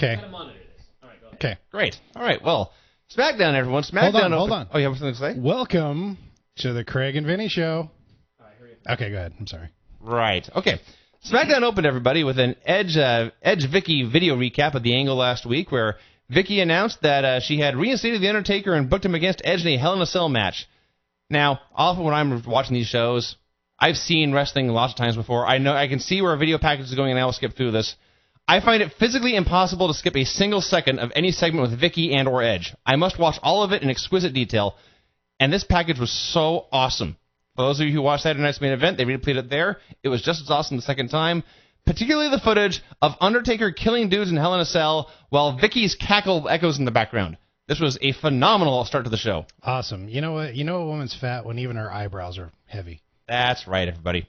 Okay. How to monitor this. All right, go ahead. Okay. Great. All right. Well, Smackdown, everyone. Smackdown. Hold on. Oh, you have something to say? Welcome to the Craig and Vinny Show. All right, hurry up. Okay, go ahead. I'm sorry. Right. Okay. SmackDown opened, everybody, with an Edge Vicky video recap of the Angle last week, where Vicky announced that she had reinstated The Undertaker and booked him against Edge in a Hell in a Cell match. Now, often when I'm watching these shows, I've seen wrestling lots of times before. I know I can see where a video package is going, and I will skip through this. I find it physically impossible to skip a single second of any segment with Vicky and or Edge. I must watch all of it in exquisite detail, and this package was so awesome. For those of you who watched Saturday Night's Main Event, they replayed it there. It was just as awesome the second time, particularly the footage of Undertaker killing dudes in Hell in a Cell while Vicky's cackle echoes in the background. This was a phenomenal start to the show. Awesome. You know what? You know a woman's fat when even her eyebrows are heavy. That's right, everybody.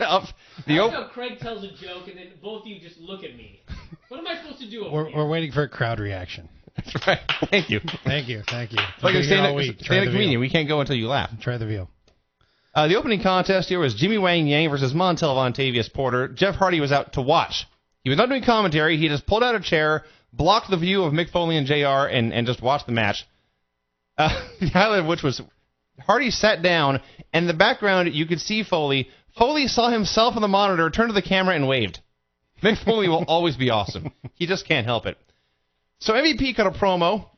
I like how Craig tells a joke and then both of you just look at me. What am I supposed to do over here? We're waiting for a crowd reaction. That's right. Thank you. Thank you. It's like a stand-up comedian. We can't go until you laugh. Try the veal. The opening contest here was Jimmy Wang Yang versus Montel Vontavious Porter. Jeff Hardy was out to watch. He was not doing commentary. He just pulled out a chair, blocked the view of Mick Foley and JR, and just watched the match. The highlight of which was Hardy sat down, and in the background you could see Foley. Foley saw himself on the monitor, turned to the camera, and waved. Mick Foley will always be awesome. He just can't help it. So MVP cut a promo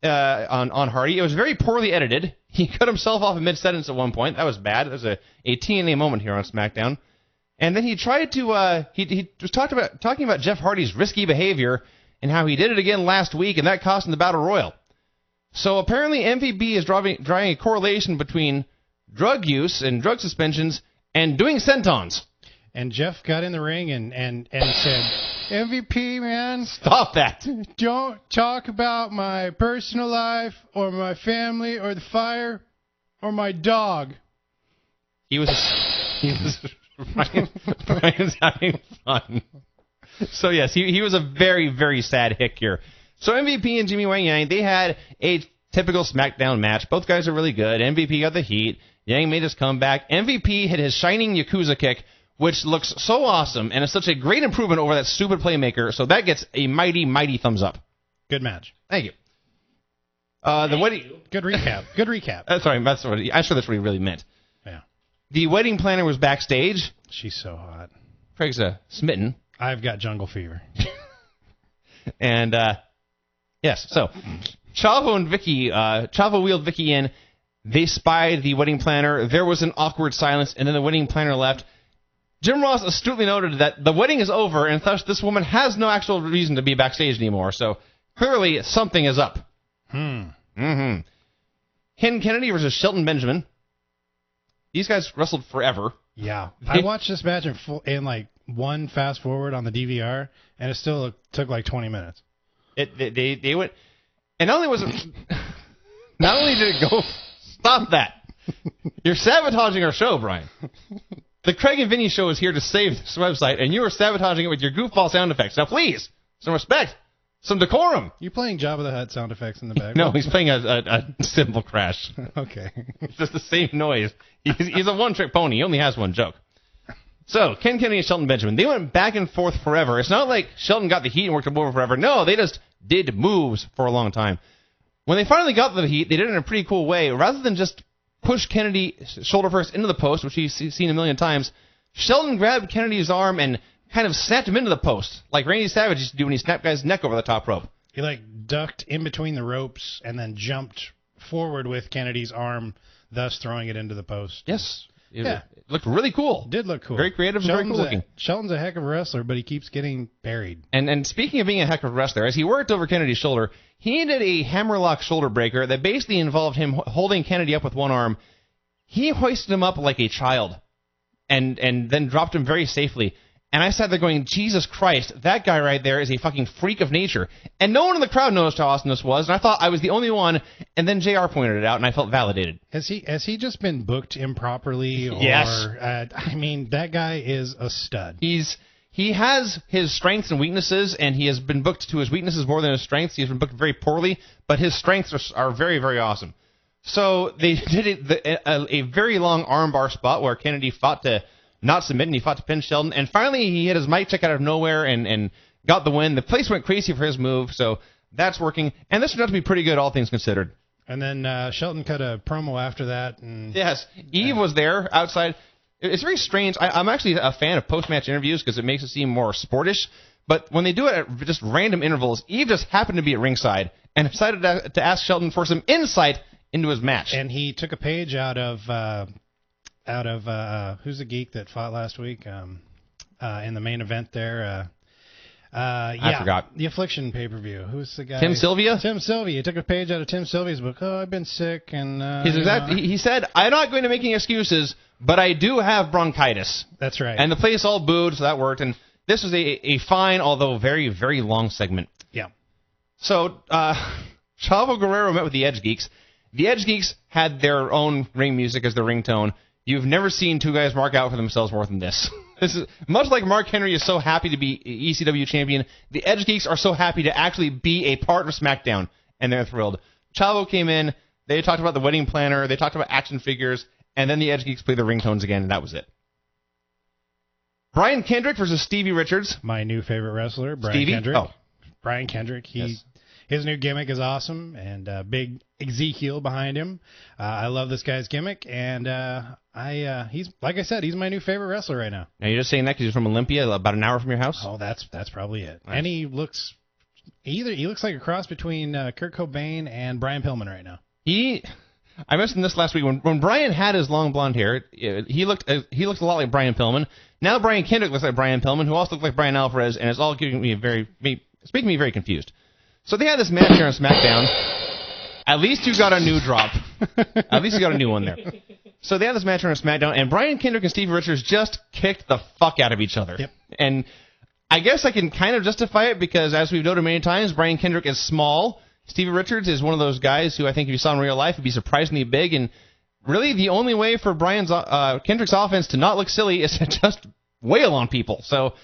on Hardy. It was very poorly edited. He cut himself off in mid-sentence at one point. That was bad. It was a TNA moment here on SmackDown. And then he tried to he was talking about Jeff Hardy's risky behavior and how he did it again last week, and that cost him the Battle Royal. So apparently MVP is drawing a correlation between drug use and drug suspensions and doing sentons. And Jeff got in the ring and said, MVP, man. Stop that. Don't talk about my personal life or my family or the fire or my dog. Brian's having fun. So, yes, he was a very, very sad hick here. So MVP and Jimmy Wang Yang, they had a typical SmackDown match. Both guys are really good. MVP got the heat. Yang made his comeback. MVP hit his shining Yakuza kick, which looks so awesome, and it's such a great improvement over that stupid Playmaker, so that gets a mighty, mighty thumbs up. Good match. Thank you. Good recap. Good recap. I'm sure that's what he really meant. Yeah. The wedding planner was backstage. She's so hot. Craig's smitten. I've got jungle fever. And, yes, so Chavo wheeled Vicky in. They spied the wedding planner. There was an awkward silence, and then the wedding planner left. Jim Ross astutely noted that the wedding is over, and thus this woman has no actual reason to be backstage anymore. So clearly something is up. Ken Kennedy versus Shelton Benjamin. These guys wrestled forever. Yeah. I watched this match in like one fast forward on the DVR, and it still took like 20 minutes. They went, and not only did it go. Stop that! You're sabotaging our show, Brian. The Craig and Vinny Show is here to save this website, and you are sabotaging it with your goofball sound effects. Now, please, some respect, some decorum. You playing Jabba the Hutt sound effects in the back? No, he's playing a cymbal crash. Okay. It's just the same noise. He's a one-trick pony. He only has one joke. So, Ken Kennedy and Shelton Benjamin, they went back and forth forever. It's not like Shelton got the heat and worked him over forever. No, they just did moves for a long time. When they finally got the heat, they did it in a pretty cool way. Rather than just push Kennedy shoulder first into the post, which he's seen a million times, Shelton grabbed Kennedy's arm and kind of snapped him into the post, like Randy Savage used to do when he snapped guy's neck over the top rope. He like ducked in between the ropes and then jumped forward with Kennedy's arm, thus throwing it into the post. Yes. It looked really cool. Did look cool. Very creative and very cool looking. Shelton's a heck of a wrestler, but he keeps getting buried. And speaking of being a heck of a wrestler, as he worked over Kennedy's shoulder, he did a hammerlock shoulder breaker that basically involved him holding Kennedy up with one arm. He hoisted him up like a child and then dropped him very safely. And I sat there going, Jesus Christ, that guy right there is a fucking freak of nature. And no one in the crowd noticed how awesome this was, and I thought I was the only one, and then JR pointed it out, and I felt validated. Has he just been booked improperly? Or, yes. I mean, that guy is a stud. He has his strengths and weaknesses, and he has been booked to his weaknesses more than his strengths. He has been booked very poorly, but his strengths are very, very awesome. So they did a very long armbar spot where Kennedy fought to not submit, and he fought to pin Sheldon. And finally, he hit his mic check out of nowhere and got the win. The place went crazy for his move, so that's working. And this turned out to be pretty good, all things considered. And then Shelton cut a promo after that. And yes, Eve was there outside. It's very strange. I'm actually a fan of post-match interviews because it makes it seem more sportish. But when they do it at just random intervals, Eve just happened to be at ringside and decided to ask Shelton for some insight into his match. And he took a page out of who's the geek that fought last week in the main event there. I forgot. The Affliction pay-per-view. Who's the guy? Tim Sylvia? Tim Sylvia. He took a page out of Tim Sylvia's book. Oh, I've been sick. And he said, I'm not going to make any excuses, but I do have bronchitis. That's right. And the place all booed, so that worked. And this was a fine, although very, very long segment. Yeah. So, Chavo Guerrero met with the Edge Geeks. The Edge Geeks had their own ring music as their ringtone. You've never seen two guys mark out for themselves more than this. This is much like Mark Henry is so happy to be ECW champion. The Edge Geeks are so happy to actually be a part of SmackDown, and they're thrilled. Chavo came in. They talked about the wedding planner. They talked about action figures, and then the Edge Geeks played the ringtones again, and that was it. Brian Kendrick versus Stevie Richards. My new favorite wrestler, Brian Stevie? Kendrick. Oh. Brian Kendrick. Yes. His new gimmick is awesome, and big Ezekiel behind him. I love this guy's gimmick, and he's, like I said, he's my new favorite wrestler right now. Now, you're just saying that because he's from Olympia, about an hour from your house? Oh, that's probably it. Nice. And he looks like a cross between Kurt Cobain and Brian Pillman right now. I mentioned this last week. When Brian had his long blonde hair, he looked a lot like Brian Pillman. Now Brian Kendrick looks like Brian Pillman, who also looks like Brian Alvarez, and it's all making me very confused. So they had this match here on SmackDown. At least you got a new drop. At least you got a new one there. So they had this match here on SmackDown, and Brian Kendrick and Stevie Richards just kicked the fuck out of each other. Yep. And I guess I can kind of justify it because, as we've noted many times, Brian Kendrick is small. Stevie Richards is one of those guys who I think if you saw in real life would be surprisingly big. And really the only way for Kendrick's offense to not look silly is to just wail on people. So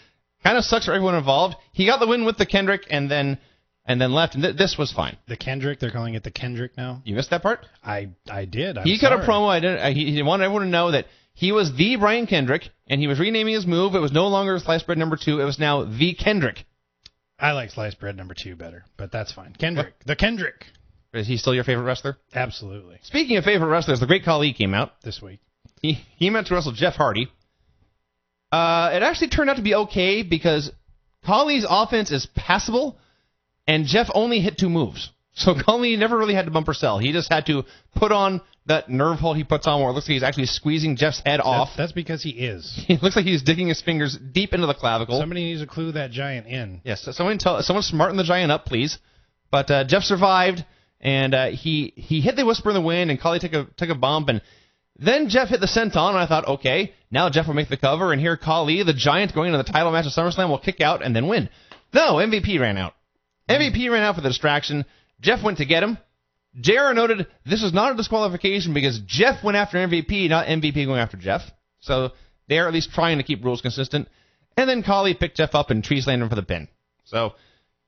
kind of sucks for everyone involved. He got the win with the Kendrick and then left, and this was fine. The Kendrick, they're calling it the Kendrick now. You missed that part? I did. He cut a promo. He wanted everyone to know that he was the Brian Kendrick, and he was renaming his move. It was no longer Sliced Bread number 2. It was now the Kendrick. I like Sliced Bread number 2 better, but that's fine. Kendrick. What? The Kendrick. Is he still your favorite wrestler? Absolutely. Speaking of favorite wrestlers, the Great Khali came out this week. He meant to wrestle Jeff Hardy. It actually turned out to be okay because Khali's offense is passable, and Jeff only hit 2 moves. So Khali never really had to bumper sell. He just had to put on that nerve hold he puts on where it looks like he's actually squeezing Jeff's head off. That's because he is. It looks like he's digging his fingers deep into the clavicle. Somebody needs to clue that giant in. Yes, someone smarten the giant up, please. But Jeff survived, and he hit the Whisper in the Wind, and Khali took a bump, and then Jeff hit the senton, and I thought, okay, now Jeff will make the cover, and here Khali, the giant, going into the title match at SummerSlam, will kick out and then win. No, MVP ran out. MVP ran out for the distraction. Jeff went to get him. JR noted this is not a disqualification because Jeff went after MVP, not MVP going after Jeff. So they're at least trying to keep rules consistent. And then Khali picked Jeff up and tree slammed him for the pin. So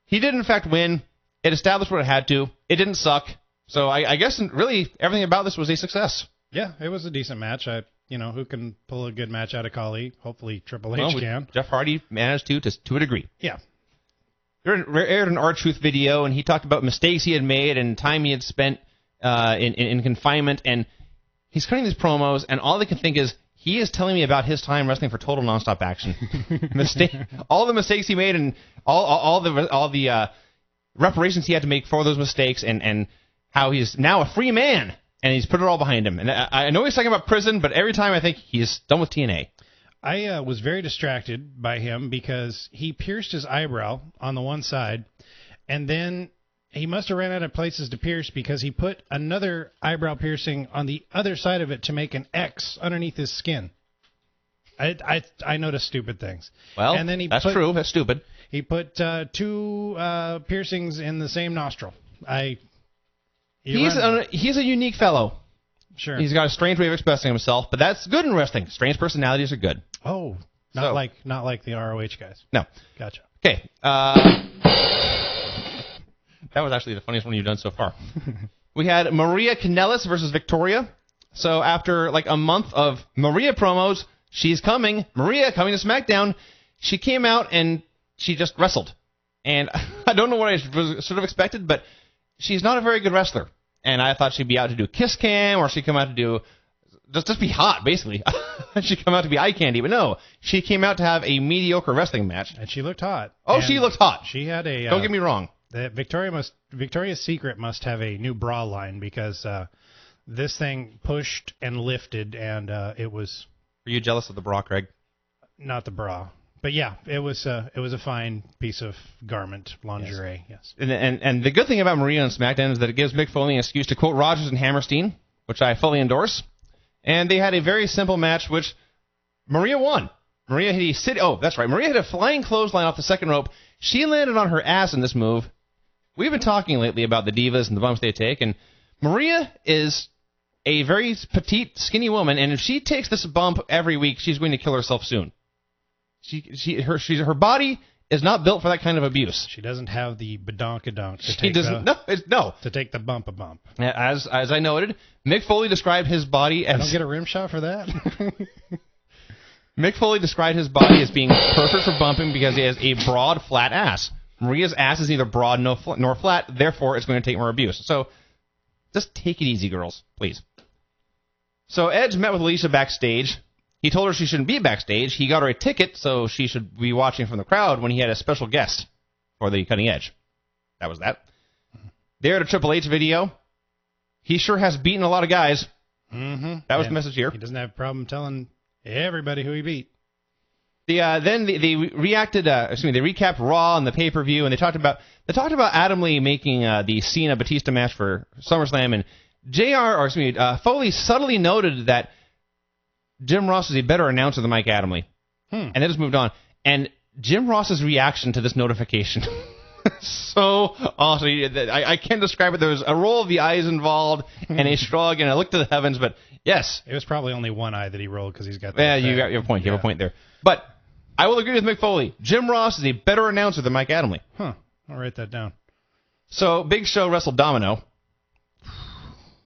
he did, in fact, win. It established what it had to. It didn't suck. So I guess really everything about this was a success. Yeah, it was a decent match. Who can pull a good match out of Khali? Hopefully Triple H can. Jeff Hardy managed to a degree. Yeah. There aired an R-Truth video, and he talked about mistakes he had made and time he had spent in confinement. And he's cutting these promos, and all they can think is, he is telling me about his time wrestling for Total Nonstop Action. All the mistakes he made, and all the reparations he had to make for those mistakes, and how he's now a free man, and he's put it all behind him. And I know he's talking about prison, but every time I think he's done with TNA. I was very distracted by him because he pierced his eyebrow on the one side, and then he must have ran out of places to pierce because he put another eyebrow piercing on the other side of it to make an X underneath his skin. I noticed stupid things. Well, and then that's true. That's stupid. He put 2 piercings in the same nostril. He's a unique fellow. Sure. He's got a strange way of expressing himself, but that's good in wrestling. Strange personalities are good. Oh, not like the ROH guys. No. Gotcha. Okay. That was actually the funniest one you've done so far. We had Maria Kanellis versus Victoria. So after like a month of Maria promos, she's coming. Maria coming to SmackDown. She came out and she just wrestled. And I don't know what I was sort of expected, but she's not a very good wrestler. And I thought she'd be out to do a kiss cam, or she'd come out to do just be hot, basically. She'd come out to be eye candy, but no, she came out to have a mediocre wrestling match. And she looked hot. Oh, and she looked hot. She had a. Don't get me wrong. That Victoria's Secret must have a new bra line because this thing pushed and lifted, and it was. Were you jealous of the bra, Craig? Not the bra. But yeah, it was a fine piece of garment, lingerie, yes. And the good thing about Maria on SmackDown is that it gives Mick Foley an excuse to quote Rogers and Hammerstein, which I fully endorse. And they had a very simple match, which Maria won. Maria hit Maria hit a flying clothesline off the second rope. She landed on her ass in this move. We've been talking lately about the divas and the bumps they take, and Maria is a very petite, skinny woman, and if she takes this bump every week, she's going to kill herself soon. Her body is not built for that kind of abuse. She doesn't have the badonkadonk to take the bump a bump. As I noted, Mick Foley described his body as... I don't get a rim shot for that? Mick Foley described his body as being perfect for bumping because he has a broad, flat ass. Maria's ass is neither broad nor flat, therefore it's going to take more abuse. So, just take it easy, girls, please. So Edge met with Alicia backstage. He told her she shouldn't be backstage. He got her a ticket, so she should be watching from the crowd when he had a special guest for the Cutting Edge. That was that. There at a Triple H video. He sure has beaten a lot of guys. Mm-hmm. That was the message here. He doesn't have a problem telling everybody who he beat. Then they recapped Raw and the pay-per-view, and they talked about Adam Lee making the Cena Batista match for SummerSlam, and Foley subtly noted that Jim Ross is a better announcer than Mike Adamle. And they just moved on. And Jim Ross's reaction to this notification, so awesome. I can't describe it. There was a roll of the eyes involved and a shrug, and I looked to the heavens, but yes. It was probably only one eye that he rolled because he's got that. Yeah, you have a point. You have a point there. But I will agree with Mick Foley. Jim Ross is a better announcer than Mike Adamle. I'll write that down. So Big Show wrestled Domino.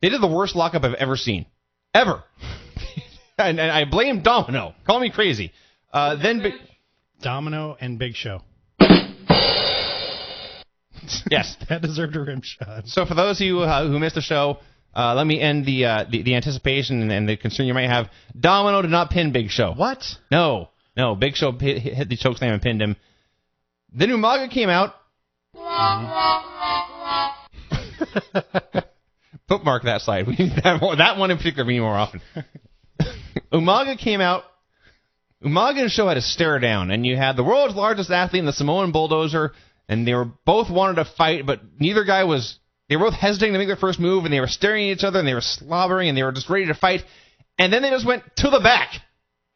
They did the worst lockup I've ever seen. Ever. And I blame Domino. Call me crazy. Domino and Big Show. Yes. That deserved a rim shot. So for those of you who missed the show, let me end the anticipation and the concern you might have. Domino did not pin Big Show. What? No. Big Show hit the chokeslam and pinned him. Then Umaga came out. Bookmark that slide. We need that one in particular. We need more often. Umaga came out. Umaga and Show had to stare down, and you had the world's largest athlete and the Samoan Bulldozer, and they were both wanted to fight, but neither guy was. They were both hesitating to make their first move, and they were staring at each other, and they were slobbering, and they were just ready to fight, and then they just went to the back,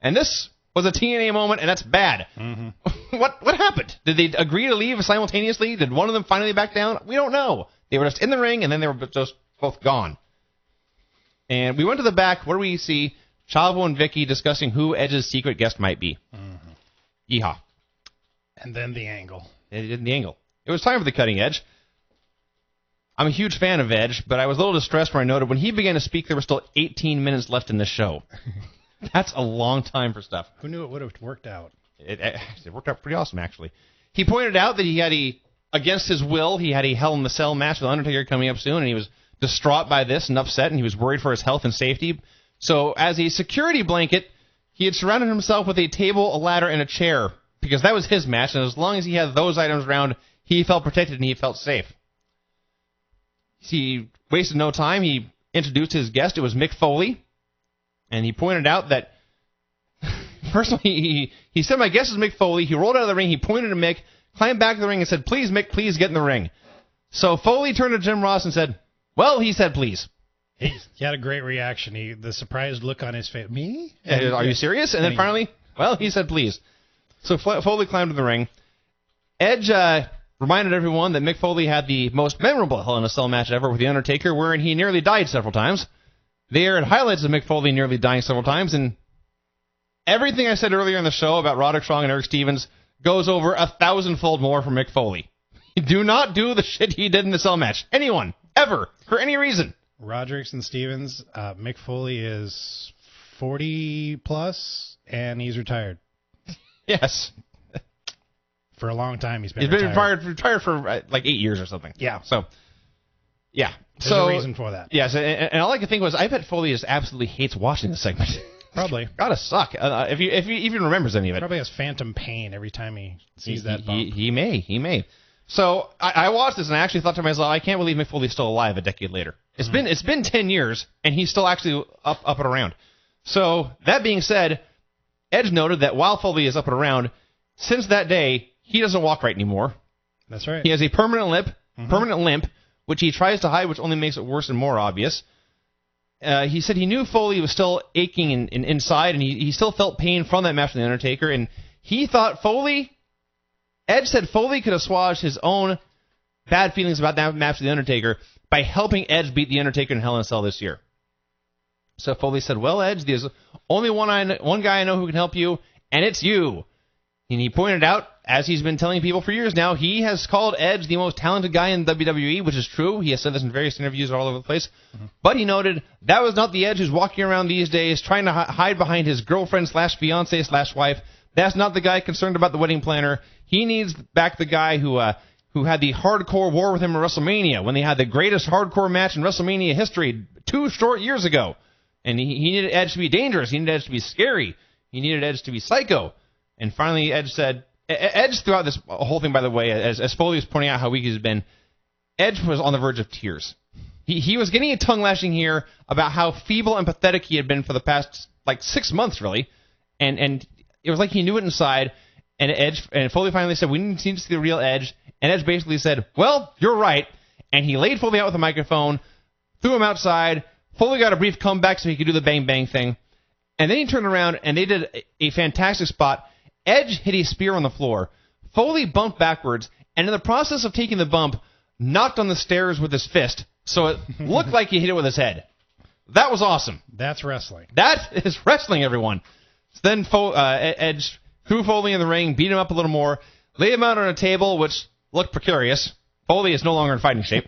and this was a TNA moment, and that's bad. Mm-hmm. What happened? Did they agree to leave simultaneously? Did one of them finally back down? We don't know. They were just in the ring, and then they were just both gone. And we went to the back. What do we see? Chavo and Vicky discussing who Edge's secret guest might be. Mm-hmm. Yeehaw. And then the angle. They did the angle. It was time for the Cutting Edge. I'm a huge fan of Edge, but I was a little distressed when I noted when he began to speak, there were still 18 minutes left in the show. That's a long time for stuff. Who knew it would have worked out? It worked out pretty awesome, actually. He pointed out that he had against his will, he had a Hell in the Cell match with Undertaker coming up soon, and he was distraught by this and upset, and he was worried for his health and safety. So as a security blanket, he had surrounded himself with a table, a ladder, and a chair, because that was his match, and as long as he had those items around, he felt protected and he felt safe. He wasted no time. He introduced his guest. It was Mick Foley, and he pointed out that, first of all, he said, my guest is Mick Foley. He rolled out of the ring. He pointed to Mick, climbed back to the ring, and said, please, Mick, please get in the ring. So Foley turned to Jim Ross and said, well, he said please. He had a great reaction. The surprised look on his face. Me? Are you serious? And then finally, well, he said please. So Foley climbed to the ring. Edge reminded everyone that Mick Foley had the most memorable Hell in a Cell match ever with The Undertaker, wherein he nearly died several times. They aired highlights of Mick Foley nearly dying several times, and everything I said earlier in the show about Roderick Strong and Eric Stevens goes over 1,000-fold more for Mick Foley. Do not do the shit he did in the Cell match. Anyone. Ever. For any reason. Rodericks and Stevens, Mick Foley is 40 plus, and he's retired. Yes. For a long time, he's been retired for like 8 years or something. Yeah. So, yeah. There's a reason for that. Yes, and all I could think was, I bet Foley just absolutely hates watching the segment. Probably. Gotta suck. If he even remembers any of it. Probably has phantom pain every time he sees that bump. He may. So I watched this and I actually thought to myself, I can't believe Mick Foley's still alive a decade later. It's been 10 years and he's still actually up and around. So that being said, Edge noted that while Foley is up and around, since that day he doesn't walk right anymore. That's right. He has a permanent limp, which he tries to hide, which only makes it worse and more obvious. He said he knew Foley was still aching inside, and he still felt pain from that match with The Undertaker, and he thought Edge said Foley could assuage his own bad feelings about that match with The Undertaker by helping Edge beat The Undertaker in Hell in a Cell this year. So Foley said, well, Edge, there's only one guy I know who can help you, and it's you. And he pointed out, as he's been telling people for years now, he has called Edge the most talented guy in WWE, which is true. He has said this in various interviews all over the place. Mm-hmm. But he noted that was not the Edge who's walking around these days trying to hide behind his girlfriend/fiance/wife. That's not the guy concerned about the wedding planner. He needs back the guy who had the hardcore war with him at WrestleMania, when they had the greatest hardcore match in WrestleMania history 2 short years ago. And he needed Edge to be dangerous. He needed Edge to be scary. He needed Edge to be psycho. And finally, Edge said, Edge throughout this whole thing, by the way, as Foley was pointing out how weak he's been, Edge was on the verge of tears. He was getting a tongue lashing here about how feeble and pathetic he had been for the past, 6 months, really. And it was like he knew it inside. And Foley finally said, we need to see the real Edge. And Edge basically said, well, you're right. And he laid Foley out with a microphone, threw him outside. Foley got a brief comeback so he could do the bang bang thing. And then he turned around and they did a fantastic spot. Edge hit a spear on the floor. Foley bumped backwards, and in the process of taking the bump, knocked on the stairs with his fist, so it looked like he hit it with his head. That was awesome. That's wrestling. That is wrestling, everyone. So then Edge threw Foley in the ring, beat him up a little more, laid him out on a table, which looked precarious. Foley is no longer in fighting shape.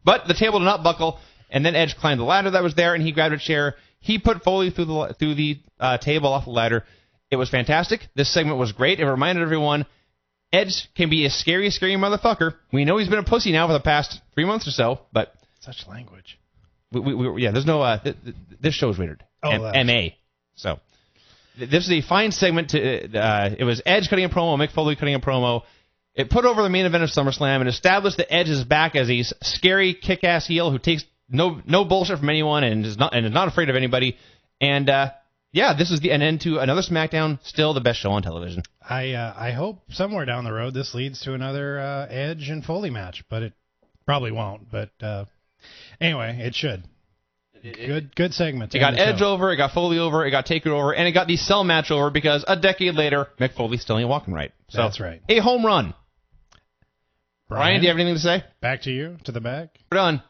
But the table did not buckle, and then Edge climbed the ladder that was there, and he grabbed a chair. He put Foley through the table off the ladder. It was fantastic. This segment was great. It reminded everyone, Edge can be a scary, scary motherfucker. We know he's been a pussy now for the past 3 months or so, but... Such language. There's no... this show's rated MA. So, this is a fine segment. It was Edge cutting a promo, Mick Foley cutting a promo. It put over the main event of SummerSlam and established that Edge is back as a scary, kick-ass heel who takes no bullshit from anyone and is not afraid of anybody. And... this is an end to another SmackDown, still the best show on television. I hope somewhere down the road this leads to another Edge and Foley match, but it probably won't. But anyway, it should. Good segment. It got Edge over, it got Foley over, it got Taker over, and it got the Cell match over because a decade later, Mick Foley still ain't walking right. So, that's right. A home run. Brian, do you have anything to say? Back to you, to the back. We're done.